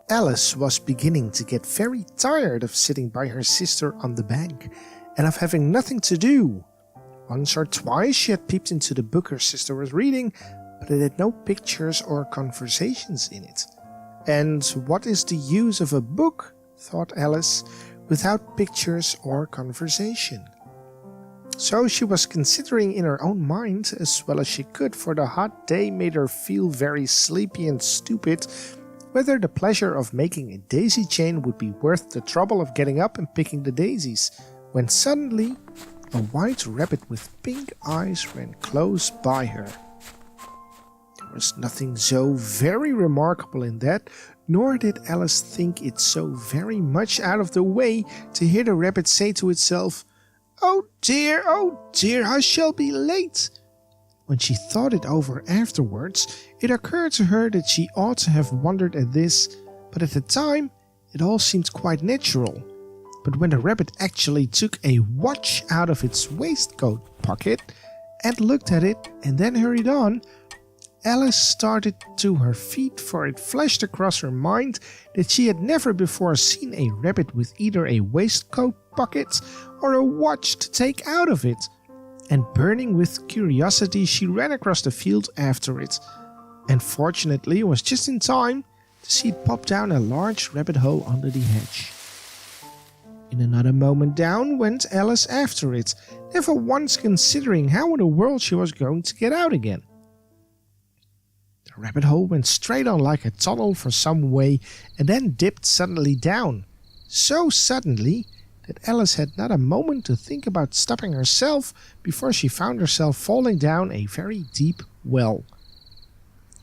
Alice was beginning to get very tired of sitting by her sister on the bank and of having nothing to do. Once or twice she had peeped into the book her sister was reading, but it had no pictures or conversations in it. And what is the use of a book, thought Alice, without pictures or conversation? So she was considering in her own mind, as well as she could, for the hot day made her feel very sleepy and stupid, whether the pleasure of making a daisy chain would be worth the trouble of getting up and picking the daisies, when suddenly a white rabbit with pink eyes ran close by her. There was nothing so very remarkable in that, nor did Alice think it so very much out of the way to hear the rabbit say to itself, oh dear, I shall be late." When she thought it over afterwards, it occurred to her that she ought to have wondered at this, but at the time it all seemed quite natural. But when the rabbit actually took a watch out of its waistcoat pocket and looked at it and then hurried on, Alice started to her feet, for it flashed across her mind that she had never before seen a rabbit with either a waistcoat pocket or a watch to take out of it. And burning with curiosity, she ran across the field after it, and fortunately was just in time to see it pop down a large rabbit hole under the hedge. In another moment down went Alice after it, never once considering how in the world she was going to get out again. The rabbit hole went straight on like a tunnel for some way and then dipped suddenly down, so suddenly that Alice had not a moment to think about stopping herself before she found herself falling down a very deep well.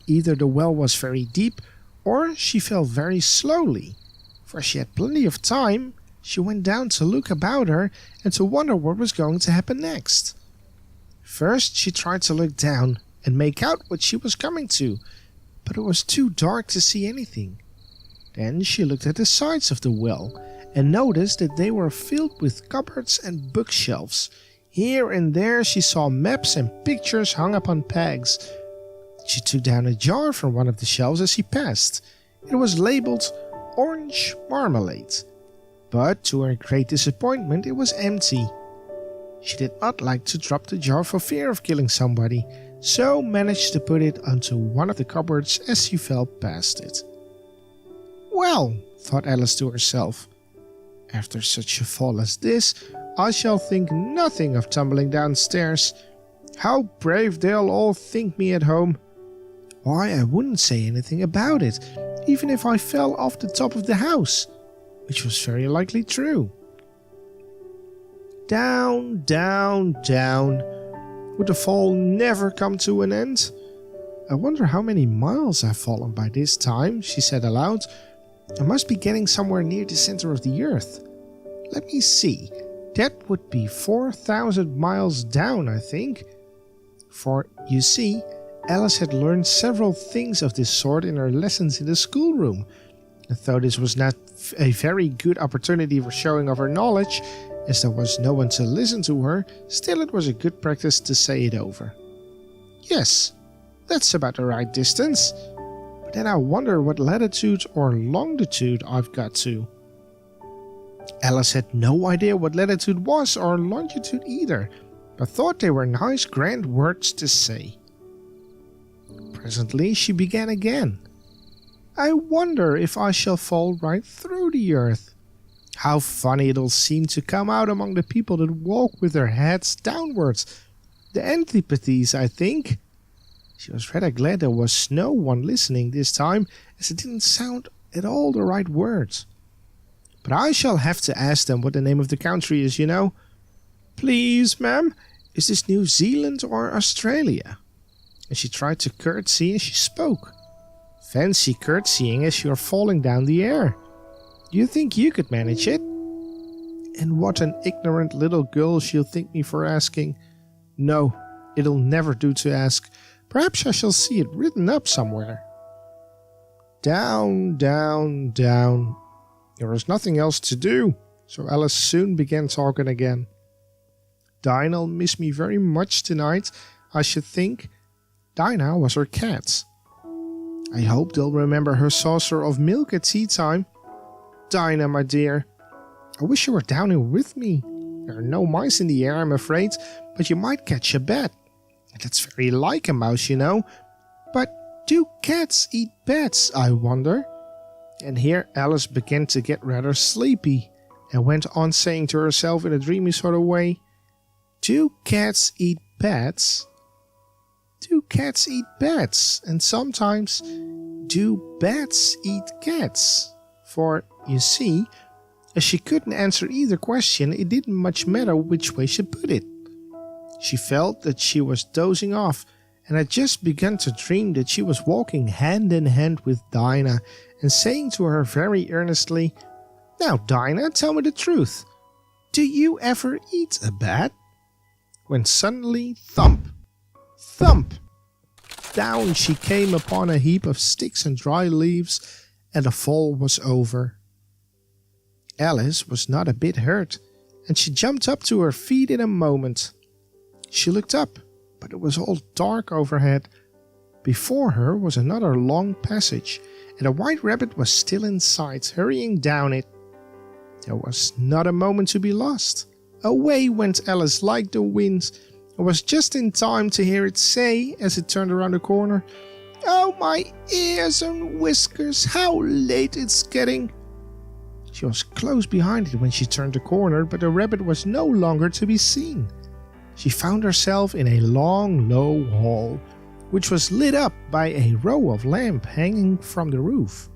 Either the well was very deep or she fell very slowly, for she had plenty of time. She went down to look about her and to wonder what was going to happen next. First she tried to look down and make out what she was coming to, but it was too dark to see anything. Then she looked at the sides of the well and noticed that they were filled with cupboards and bookshelves. Here and there she saw maps and pictures hung upon pegs. She took down a jar from one of the shelves as she passed. It was labeled Orange Marmalade, but to her great disappointment it was empty. She did not like to drop the jar for fear of killing somebody, so managed to put it onto one of the cupboards as she fell past it. Well, thought Alice to herself, after such a fall as this, I shall think nothing of tumbling downstairs. How brave they'll all think me at home. Why, I wouldn't say anything about it, even if I fell off the top of the house, which was very likely true. Down, down, down. Would the fall never come to an end? I wonder how many miles I've fallen by this time, she said aloud. I must be getting somewhere near the center of the earth. Let me see, that would be 4,000 miles down, I think. For, you see, Alice had learned several things of this sort in her lessons in the schoolroom. And though this was not a very good opportunity for showing off her knowledge, as there was no one to listen to her, still it was a good practice to say it over. Yes, that's about the right distance. But then I wonder what latitude or longitude I've got to. Alice had no idea what latitude was or longitude either, but thought they were nice grand words to say. Presently she began again. I wonder if I shall fall right through the earth. How funny it'll seem to come out among the people that walk with their heads downwards. The antipathies, I think. She was rather glad there was no one listening this time, as it didn't sound at all the right words. But I shall have to ask them what the name of the country is, you know. Please, ma'am, is this New Zealand or Australia? And she tried to curtsy as she spoke. Fancy curtsying as you're falling down the air. Do you think you could manage it? And what an ignorant little girl she'll think me for asking. No, it'll never do to ask. Perhaps I shall see it written up somewhere. Down, down, down. There was nothing else to do. So Alice soon began talking again. Dinah'll miss me very much tonight, I should think. Dinah was her cat. I hope they'll remember her saucer of milk at tea time. Dinah, my dear, I wish you were down here with me. There are no mice in the air, I'm afraid, but you might catch a bat. That's very like a mouse, you know. But do cats eat bats, I wonder? And here Alice began to get rather sleepy and went on saying to herself in a dreamy sort of way, do cats eat bats? Do cats eat bats? And sometimes, do bats eat cats? For, you see, as she couldn't answer either question, it didn't much matter which way she put it. She felt that she was dozing off and had just begun to dream that she was walking hand in hand with Dinah and saying to her very earnestly, Now, Dinah, tell me the truth. Do you ever eat a bat? When suddenly, thump, thump, down she came upon a heap of sticks and dry leaves, and the fall was over. Alice was not a bit hurt, and she jumped up to her feet in a moment. She looked up, but it was all dark overhead. Before her was another long passage, and a white rabbit was still in sight, hurrying down it. There was not a moment to be lost. Away went Alice like the wind, and was just in time to hear it say, as it turned around the corner, "Oh, my ears and whiskers, how late it's getting!" She was close behind it when she turned the corner, but the rabbit was no longer to be seen. She found herself in a long, low hall, which was lit up by a row of lamps hanging from the roof.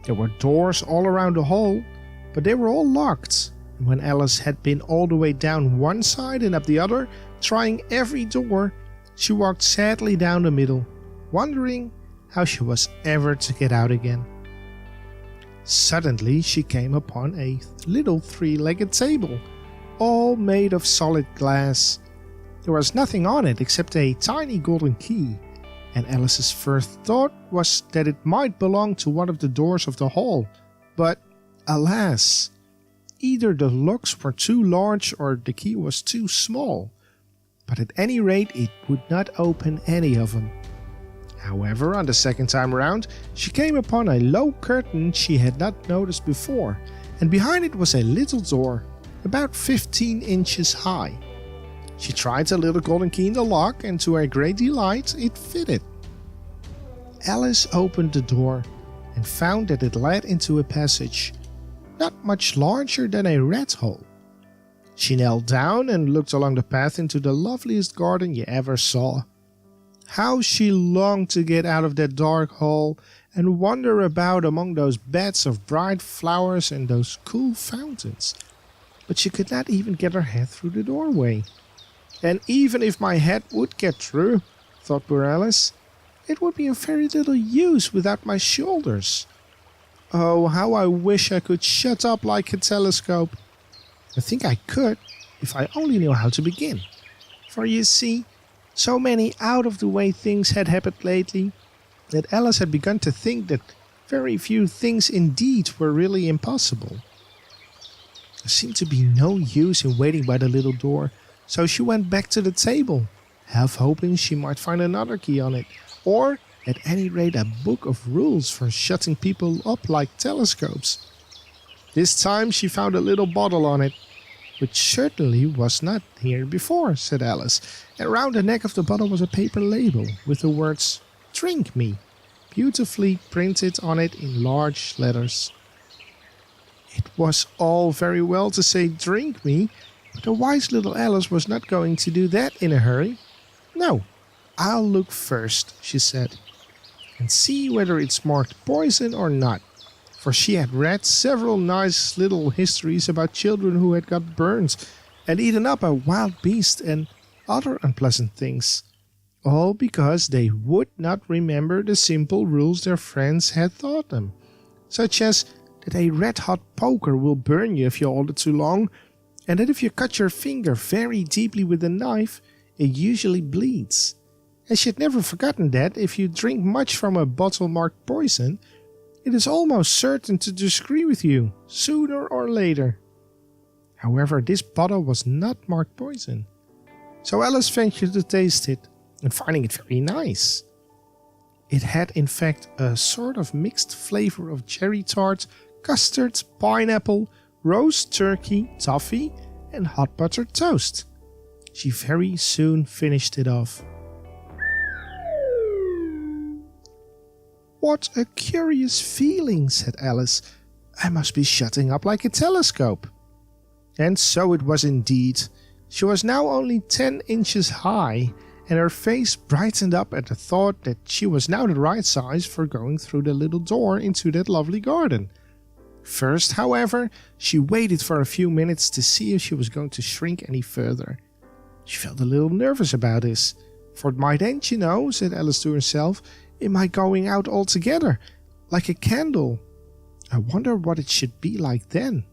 There were doors all around the hall, but they were all locked. And when Alice had been all the way down one side and up the other, trying every door, she walked sadly down the middle, wondering how she was ever to get out again. Suddenly she came upon a little three-legged table, all made of solid glass. There was nothing on it except a tiny golden key, and Alice's first thought was that it might belong to one of the doors of the hall. But, alas, either the locks were too large or the key was too small. But at any rate, it would not open any of them. However, on the second time round, she came upon a low curtain she had not noticed before, and behind it was a little door, about 15 inches high. She tried the little golden key in the lock, and to her great delight, it fitted. Alice opened the door and found that it led into a passage, not much larger than a rat hole. She knelt down and looked along the path into the loveliest garden you ever saw. How she longed to get out of that dark hole and wander about among those beds of bright flowers and those cool fountains. But she could not even get her head through the doorway. And even if my head would get through, thought poor Alice, it would be of very little use without my shoulders. Oh, how I wish I could shut up like a telescope. I think I could, if I only knew how to begin. For you see, so many out-of-the-way things had happened lately, that Alice had begun to think that very few things indeed were really impossible. There seemed to be no use in waiting by the little door, so she went back to the table, half hoping she might find another key on it, or at any rate a book of rules for shutting people up like telescopes. This time she found a little bottle on it, which certainly was not here before, said Alice, and round the neck of the bottle was a paper label with the words, "Drink me," beautifully printed on it in large letters. It was all very well to say "drink me," but the wise little Alice was not going to do that in a hurry. "No, I'll look first," she said, "and see whether it's marked poison or not." For she had read several nice little histories about children who had got burned and eaten up by wild beasts and other unpleasant things, all because they would not remember the simple rules their friends had taught them, such as that a red-hot poker will burn you if you hold it too long, and that if you cut your finger very deeply with a knife, it usually bleeds. And she had never forgotten that if you drink much from a bottle marked poison, It is almost certain to disagree with you, sooner or later. However, this bottle was not marked poison, so Alice ventured to taste it, and finding it very nice. It had in fact a sort of mixed flavor of cherry tart, custard, pineapple, roast turkey, toffee, and hot buttered toast. She very soon finished it off. "What a curious feeling," said Alice. "I must be shutting up like a telescope." And so it was indeed. She was now only 10 inches high, and her face brightened up at the thought that she was now the right size for going through the little door into that lovely garden. First, however, she waited for a few minutes to see if she was going to shrink any further. She felt a little nervous about this, for it might end, you know, said Alice to herself. It might going out altogether, like a candle. I wonder what it should be like then.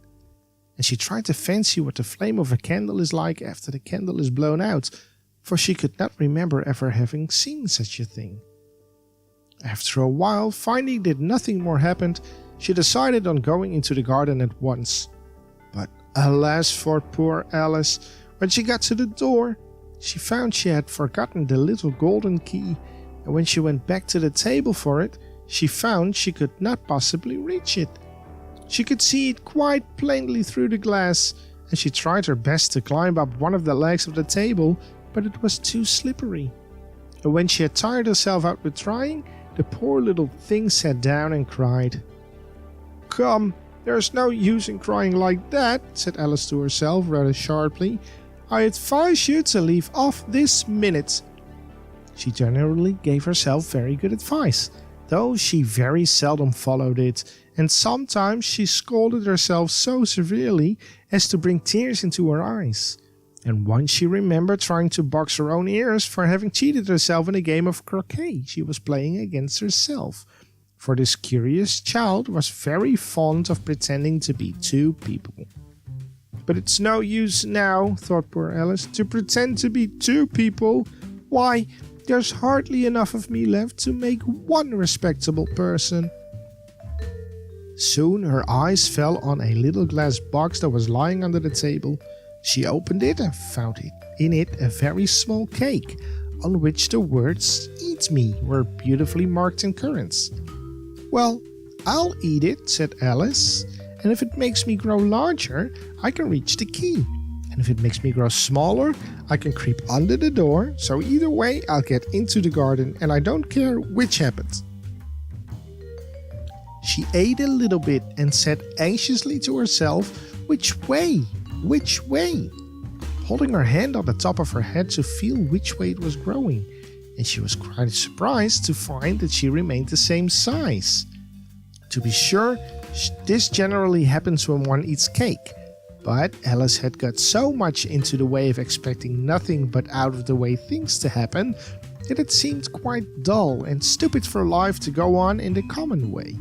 And she tried to fancy what the flame of a candle is like after the candle is blown out, for she could not remember ever having seen such a thing. After a while, finding that nothing more happened, she decided on going into the garden at once. But alas for poor Alice, when she got to the door, she found she had forgotten the little golden key, and when she went back to the table for it, she found she could not possibly reach it. She could see it quite plainly through the glass, and she tried her best to climb up one of the legs of the table, but it was too slippery. And when she had tired herself out with trying, the poor little thing sat down and cried. "Come, there's no use in crying like that," said Alice to herself rather sharply. "I advise you to leave off this minute." She generally gave herself very good advice, though she very seldom followed it, and sometimes she scolded herself so severely as to bring tears into her eyes. And once she remembered trying to box her own ears for having cheated herself in a game of croquet she was playing against herself, for this curious child was very fond of pretending to be two people. "But it's no use now," thought poor Alice, "to pretend to be two people. Why, there's hardly enough of me left to make one respectable person." Soon her eyes fell on a little glass box that was lying under the table. She opened it and found in it a very small cake, on which the words "Eat me" were beautifully marked in currants. "Well, I'll eat it," said Alice, "and if it makes me grow larger, I can reach the key. And if it makes me grow smaller, I can creep under the door, so either way I'll get into the garden, and I don't care which happens." She ate a little bit and said anxiously to herself, "Which way? Which way?" holding her hand on the top of her head to feel which way it was growing, and she was quite surprised to find that she remained the same size. To be sure, this generally happens when one eats cake, but Alice had got so much into the way of expecting nothing but out of the way things to happen that it seemed quite dull and stupid for life to go on in the common way.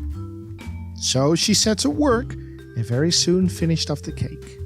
So she set to work and very soon finished off the cake.